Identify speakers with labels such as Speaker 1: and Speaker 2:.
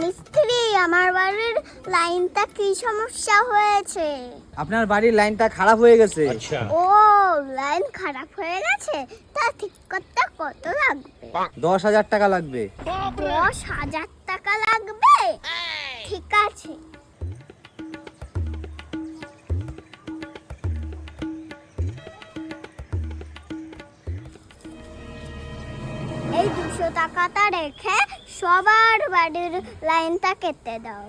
Speaker 1: মিস্ত্রি, আমার বাড়ির লাইনটা কি সমস্যা হয়েছে?
Speaker 2: আপনার বাড়ির লাইনটা খারাপ হয়ে গেছে।
Speaker 1: ও, লাইন খারাপ হয়ে গেছে, তা ঠিক করতে কত লাগবে?
Speaker 2: 10,000 টাকা লাগবে।
Speaker 1: 10,000 টাকা লাগবে? ঠিক আছে। এই 200 টাকাটা রেখে সবার বাড়ির লাইনটা কেটে দাও।